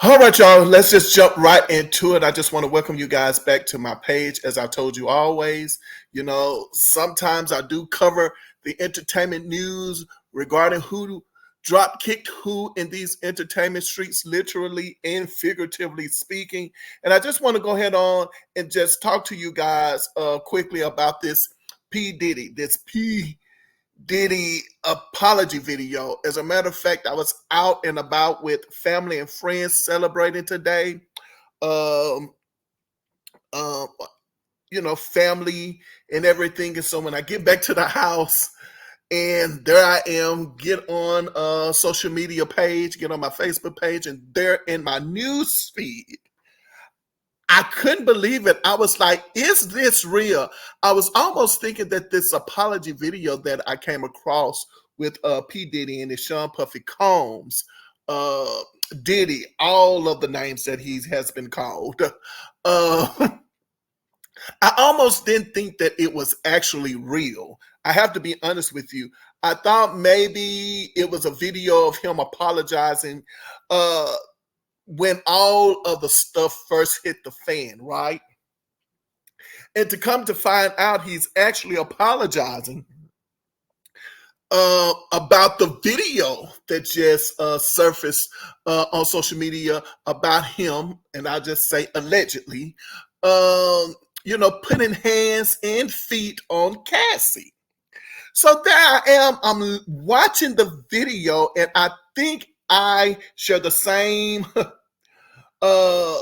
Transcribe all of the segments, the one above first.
All right, y'all, let's just jump right into it. I just want to welcome you guys back to my page. As I told you always, sometimes I do cover the entertainment news regarding who drop kicked who in these entertainment streets, literally and figuratively speaking. And I just want to go ahead on and just talk to you guys quickly about this P. Diddy apology video. As a matter of fact, I was out and about with family and friends celebrating today. Um, um, family and everything. And so when I get back to the house, and there I am, get on social media page, get on my Facebook page, and there in my news feed, I couldn't believe it. I was like, is this real? I was almost thinking that this apology video that I came across with P. Diddy and his Sean Puffy Combs, uh, Diddy, all of the names that he has been called. Uh, I almost didn't think that it was actually real. I have to be honest with you. I thought maybe it was a video of him apologizing. When all of the stuff first hit the fan, right? And to come to find out, he's actually apologizing about the video that just surfaced on social media about him, and I'll just say allegedly, putting hands and feet on Cassie. So there I am. I'm watching the video, and I think I share the same uh,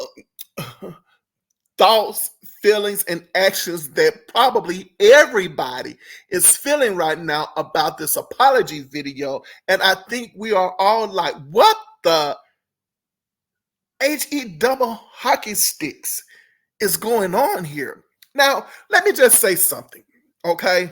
thoughts, feelings, and actions that probably everybody is feeling right now about this apology video. And I think we are all like, what the HE double hockey sticks is going on here? Now, let me just say something, okay?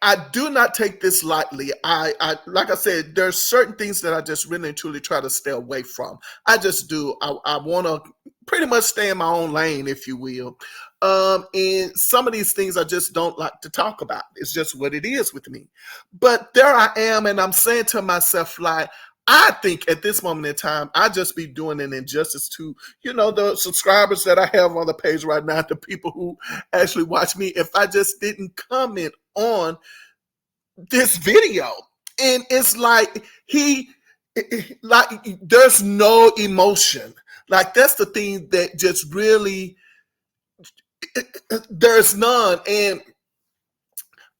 I do not take this lightly. I like I said, there's certain things that I just really and truly try to stay away from. I just do. I want to pretty much stay in my own lane, if you will. And some of these things I just don't like to talk about. It's just what it is with me. But there I am, and I'm saying to myself, like, I think at this moment in time, I just be doing an injustice to, the subscribers that I have on the page right now, the people who actually watch me, if I just didn't comment on this video. And it's like there's no emotion. Like, that's the thing that just really, there's none. And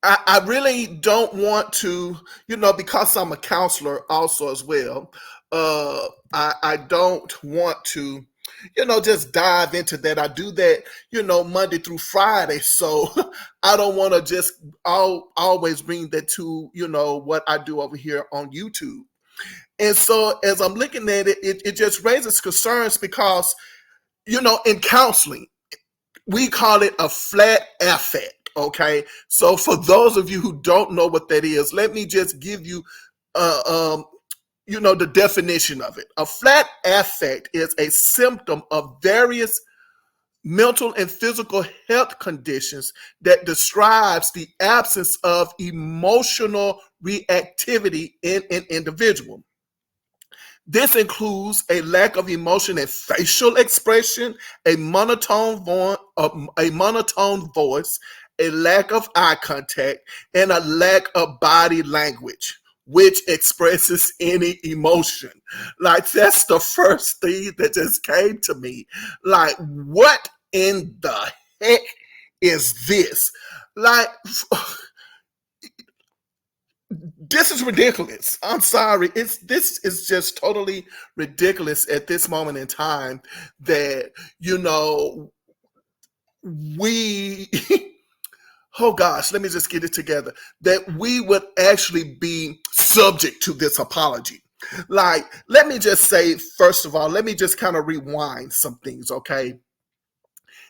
I really don't want to, because I'm a counselor also as well. I don't want to, just dive into that. I do that, Monday through Friday. So I don't want to just always bring that to, what I do over here on YouTube. And so as I'm looking at it, it just raises concerns because, in counseling, we call it a flat affect. Okay, so for those of you who don't know what that is, let me just give you, the definition of it. A flat affect is a symptom of various mental and physical health conditions that describes the absence of emotional reactivity in an individual. This includes a lack of emotion and facial expression, a monotone voice, a lack of eye contact, and a lack of body language, which expresses any emotion. Like, that's the first thing that just came to me. Like, what in the heck is this? Like, this is ridiculous. I'm sorry. This is just totally ridiculous at this moment in time that, we oh gosh, let me just get it together. That we would actually be subject to this apology. Like, let me just say, first of all, let me just kind of rewind some things, okay?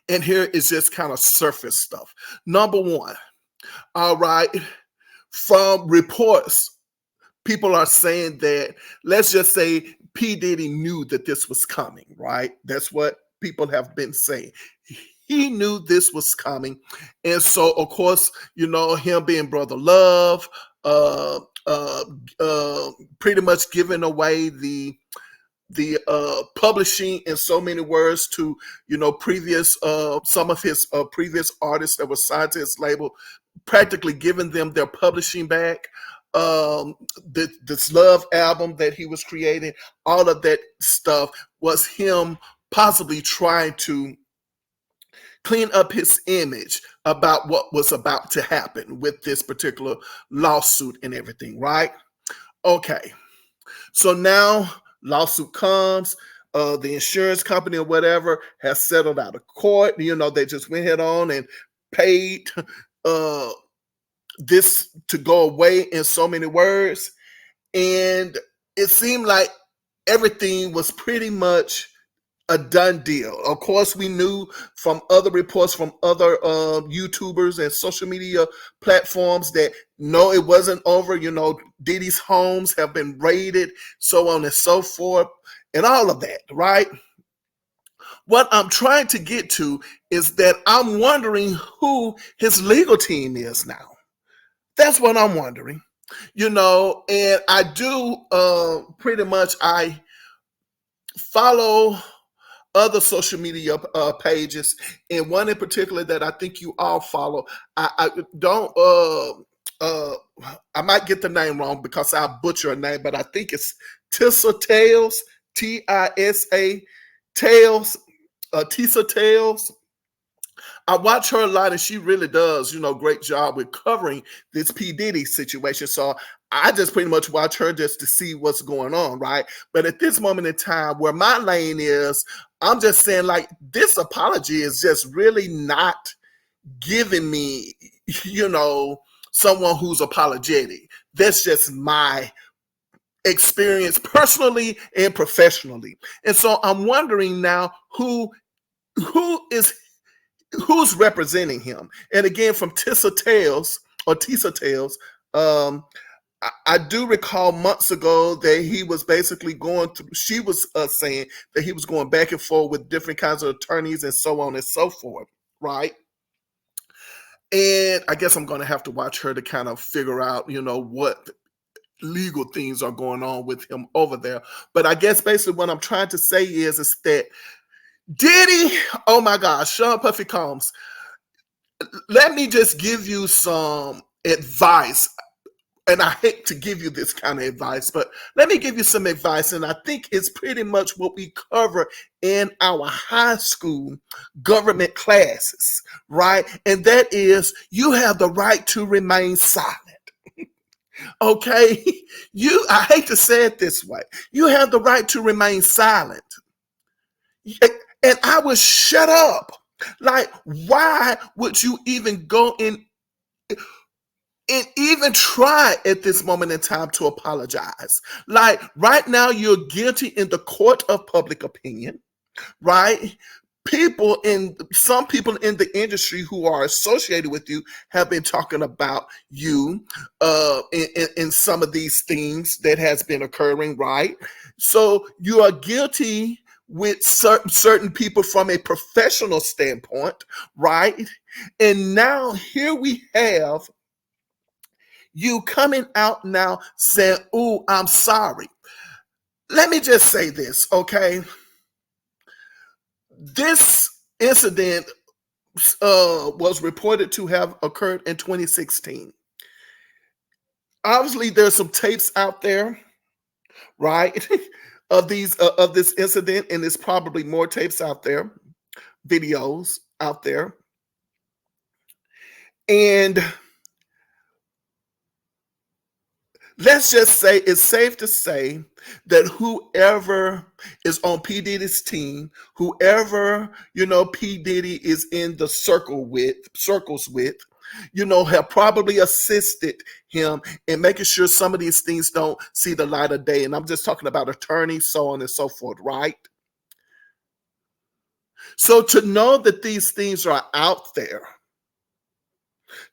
And here is just kind of surface stuff. Number one, all right, from reports, people are saying that, let's just say P. Diddy knew that this was coming, right? That's what people have been saying. He knew this was coming. And so, of course, him being Brother Love, pretty much giving away the publishing in so many words to previous some of his previous artists that were signed to his label, practically giving them their publishing back. This Love album that he was creating, all of that stuff was him possibly trying to clean up his image about what was about to happen with this particular lawsuit and everything, right? Okay. So now lawsuit comes, the insurance company or whatever has settled out of court. They just went head on and paid uh, this to go away in so many words. And it seemed like everything was pretty much a done deal. Of course, we knew from other reports from other YouTubers and social media platforms that no, it wasn't over. Diddy's homes have been raided, so on and so forth, and all of that, right? What I'm trying to get to is that I'm wondering who his legal team is now. That's what I'm wondering. And I do pretty much, I follow other social media pages, and one in particular that I think you all follow. I don't I might get the name wrong because I'll butcher a name, but I think it's Tissa Tales, Tisa Tales, Tisa Tales. I watch her a lot, and she really does, great job with covering this P. Diddy situation. So I just pretty much watch her just to see what's going on, right? But at this moment in time, where my lane is, I'm just saying, like, this apology is just really not giving me, someone who's apologetic. That's just my experience personally and professionally. And so I'm wondering now who's representing him. And again, from Tissa Tales or Tisa Tales, I do recall months ago that he was basically going through, she was saying that he was going back and forth with different kinds of attorneys and so on and so forth, right? And I guess I'm going to have to watch her to kind of figure out, what legal things are going on with him over there. But I guess basically what I'm trying to say is that Diddy, oh my gosh, Sean Puffy Combs, let me just give you some advice. And I hate to give you this kind of advice, but let me give you some advice. And I think it's pretty much what we cover in our high school government classes, right? And that is, you have the right to remain silent. Okay? I hate to say it this way. You have the right to remain silent. And I would shut up. Like, why would you even go in and even try at this moment in time to apologize? Like, right now, you're guilty in the court of public opinion, right? Some people in the industry who are associated with you have been talking about you in some of these things that has been occurring, right? So you are guilty with certain people from a professional standpoint, right? And now here we have you coming out now saying, "Oh, I'm sorry." Let me just say this, okay? This incident was reported to have occurred in 2016. Obviously, there's some tapes out there, right, of this incident, and there's probably more tapes out there, videos out there, and let's just say it's safe to say that whoever is on P. Diddy's team, whoever, P. Diddy is in the circles with, have probably assisted him in making sure some of these things don't see the light of day. And I'm just talking about attorneys, so on and so forth, right? So to know that these things are out there,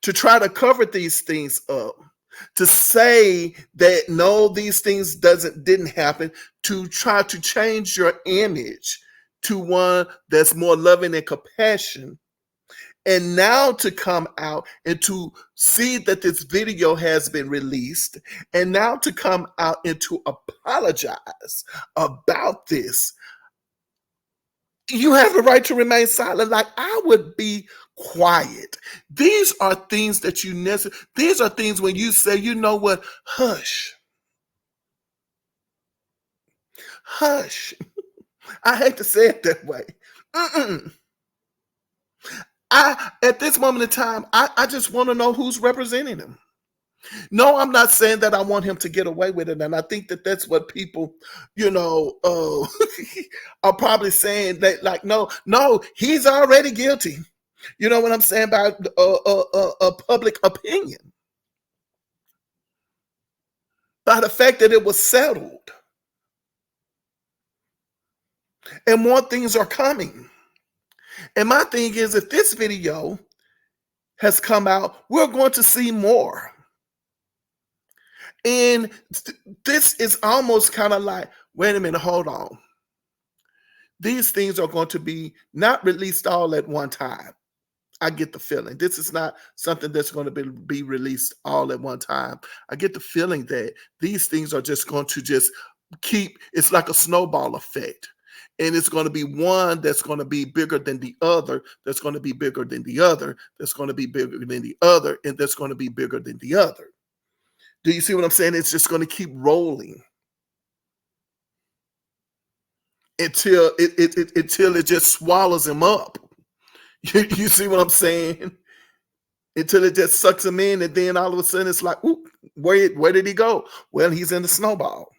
to try to cover these things up, to say that no, these things didn't happen, to try to change your image to one that's more loving and compassion, And now to come out and to see that this video has been released, and now to come out and to apologize about this, you have the right to remain silent. Like, I would be quiet. These are things that you necessarily, these are things when you say, you know what, hush, hush. I hate to say it that way. Mm-mm. At this moment in time, I just want to know who's representing him. No, I'm not saying that I want him to get away with it, and I think that that's what people, are probably saying that, like, no, no, he's already guilty. You know what I'm saying about public opinion, by the fact that it was settled, and more things are coming. And my thing is, if this video has come out, we're going to see more. And this is almost kind of like, wait a minute, hold on. These things are going to be not released all at one time. I get the feeling. This is not something that's going to be released all at one time. I get the feeling that these things are just going to just keep, it's like a snowball effect. And it's going to be one that's going to be bigger than the other, that's going to be bigger than the other, that's going to be bigger than the other, and that's going to be bigger than the other. Do you see what I'm saying? It's just going to keep rolling until it just swallows him up. You see what I'm saying? Until it just sucks him in, and then all of a sudden it's like, ooh, where did he go? Well, he's in the snowball.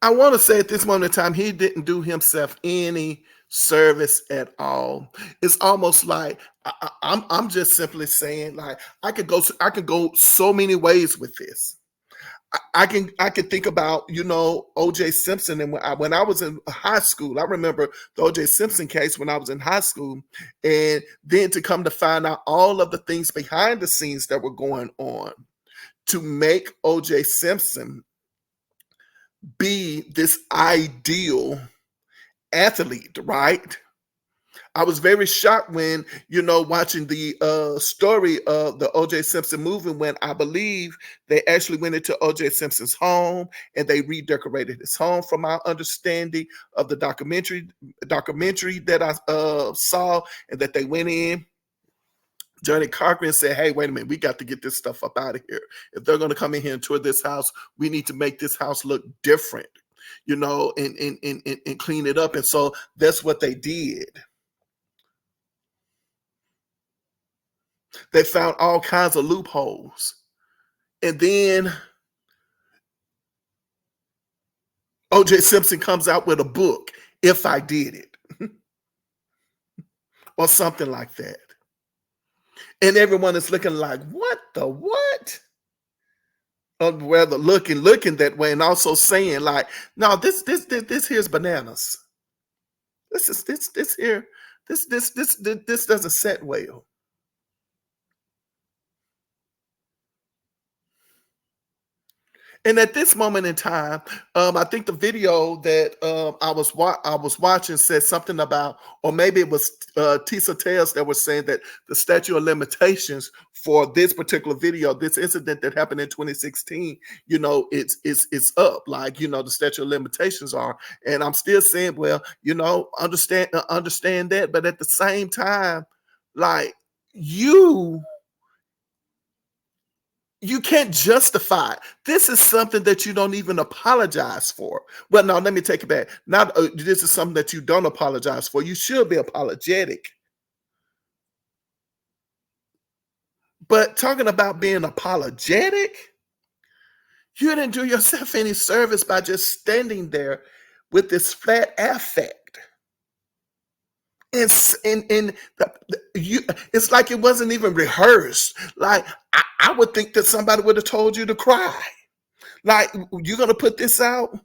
I want to say at this moment in time, he didn't do himself any service at all. It's almost like I'm just simply saying, like, I could go so many ways with this. I can think about, O.J. Simpson, and when I was in high school, I remember the O.J. Simpson case when I was in high school, and then to come to find out all of the things behind the scenes that were going on to make O.J. Simpson be this ideal athlete, right? I was very shocked when, watching the story of the O.J. Simpson movie, when I believe they actually went into O.J. Simpson's home and they redecorated his home, from my understanding of the documentary that I saw, and that they went in. Johnny Cochran said, hey, wait a minute, we got to get this stuff up out of here. If they're going to come in here and tour this house, we need to make this house look different, and clean it up. And so that's what they did. They found all kinds of loopholes. And then O.J. Simpson comes out with a book, If I Did It, or something like that. And everyone is looking like, what the what? Rather looking that way, and also saying, like, no, this here's bananas. This here, this doesn't set well. And at this moment in time, I think the video that I was watching said something about, or maybe it was Tisa Tales that was saying that the statute of limitations for this particular video, this incident that happened in 2016, it's up. Like, the statute of limitations are, and I'm still saying, well, understand that, but at the same time, like, you can't justify it. This is something that you don't even apologize for. Well, no, let me take it back. Not this is something that you don't apologize for. You should be apologetic. But talking about being apologetic, you didn't do yourself any service by just standing there with this flat affect. It's it's like it wasn't even rehearsed. Like, I would think that somebody would have told you to cry. Like, you're gonna put this out?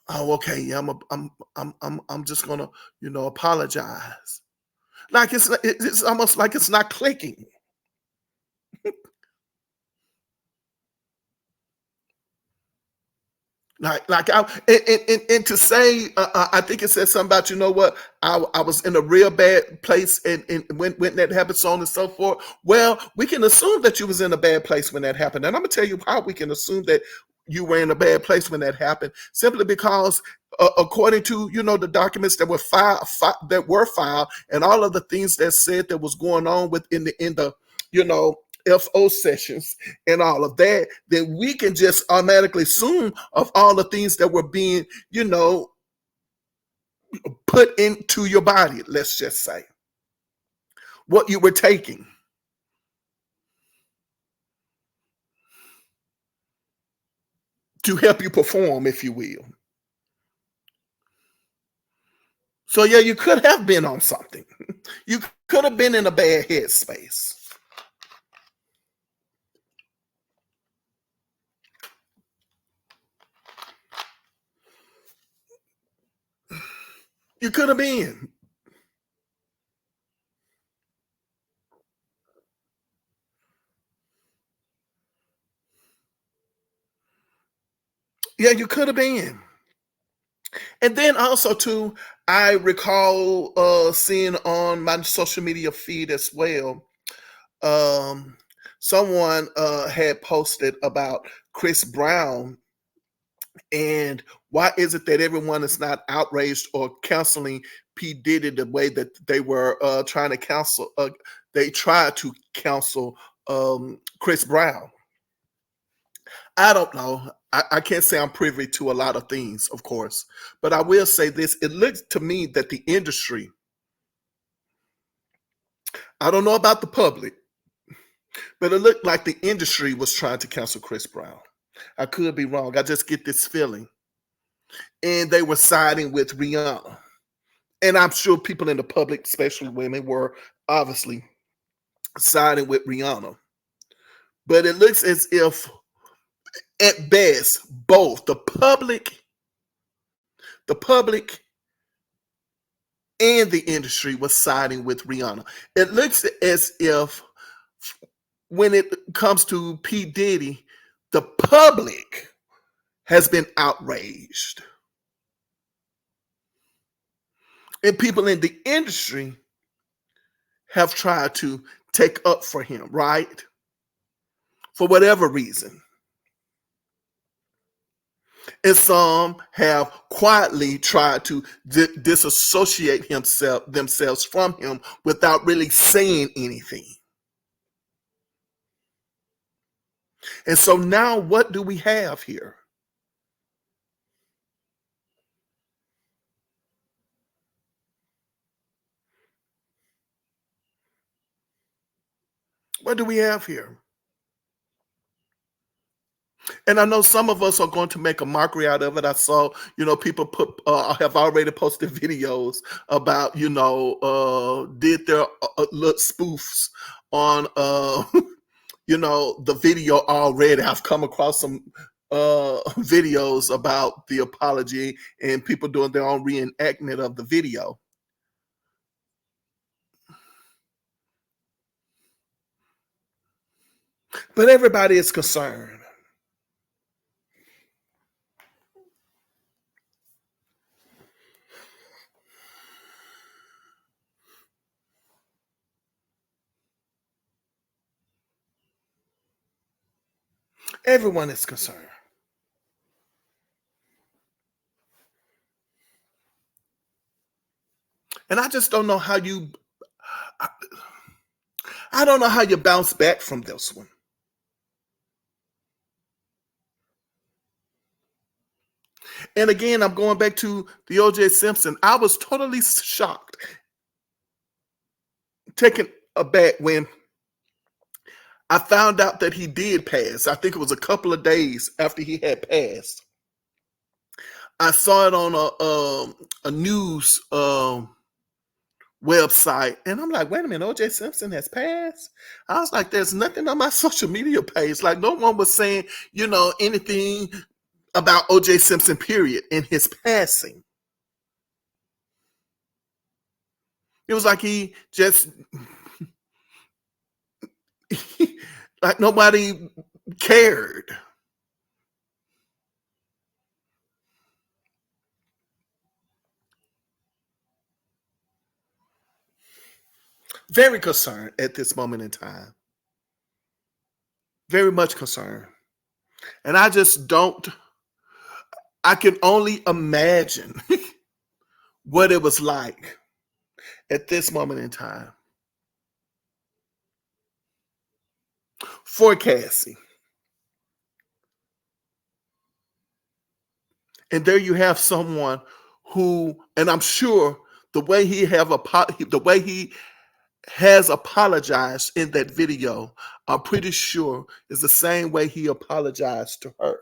Oh, okay. Yeah, I'm just gonna, apologize. Like, it's almost like it's not clicking. And to say, I think it said something about, you know what, I was in a real bad place, and when that happened, so on and so forth. Well, we can assume that you was in a bad place when that happened, and I'm gonna tell you how we can assume that you were in a bad place when that happened. Simply because, according to, the documents that were filed, and all of the things that said that was going on within the you know FO sessions and all of that, then we can just automatically assume of all the things that were being, put into your body, let's just say, what you were taking to help you perform, if you will. So yeah, you could have been on something. You could have been in a bad headspace. You could have been. Yeah, you could have been. And then also too, I recall seeing on my social media feed as well, um, someone had posted about Chris Brown, and why is it that everyone is not outraged or counseling P. Diddy the way that they were trying to counsel? They tried to counsel Chris Brown. I don't know. I can't say I'm privy to a lot of things, of course, but I will say this: it looks to me that the industry, I don't know about the public, but it looked like the industry was trying to cancel Chris Brown. I could be wrong. I just get this feeling. And they were siding with Rihanna. And I'm sure people in the public, especially women, were obviously siding with Rihanna. But it looks as if, at best, both the public and the industry was siding with Rihanna. It looks as if, when it comes to P. Diddy, the public has been outraged. And people in the industry have tried to take up for him, right? For whatever reason. And some have quietly tried to disassociate themselves from him without really saying anything. And so now what do we have here? What do we have here? And I know some of us are going to make a mockery out of it. I saw, people have already posted videos about, did their little spoofs on, the video already. I've come across some videos about the apology and people doing their own reenactment of the video. But everybody is concerned. Everyone is concerned. And I just don't know how I, I don't know how you bounce back from this one. And again, I'm going back to the OJ Simpson. I was totally shocked, taken aback when I found out that he did pass. I think it was a couple of days after he had passed. I saw it on a news website, and I'm like, wait a minute, OJ Simpson has passed. I was like, there's nothing on my social media page. Like, no one was saying, anything about OJ Simpson, period, in his passing. It was like he just Like nobody cared. Very concerned at this moment in time. Very much concerned. And I just don't, I can only imagine what it was like at this moment in time. Forecasting. And there you have someone who, and I'm sure the way he has apologized in that video, I'm pretty sure is the same way he apologized to her,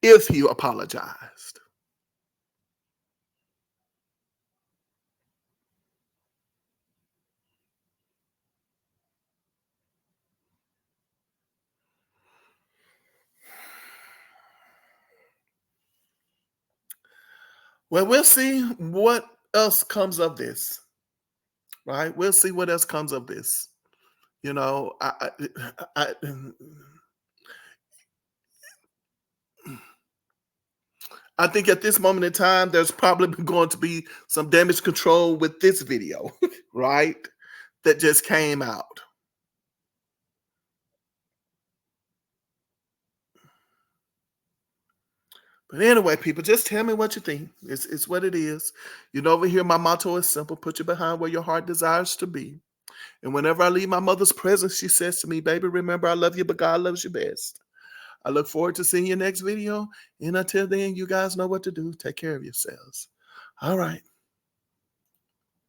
if he apologized. Well, we'll see what else comes of this, right? We'll see what else comes of this. You know, I think at this moment in time, there's probably going to be some damage control with this video, right? That just came out. But anyway, people, just tell me what you think. It's what it is. You know, over here, my motto is simple: put your behind where your heart desires to be. And whenever I leave my mother's presence, she says to me, baby, remember, I love you, but God loves you best. I look forward to seeing your next video. And until then, you guys know what to do. Take care of yourselves. All right.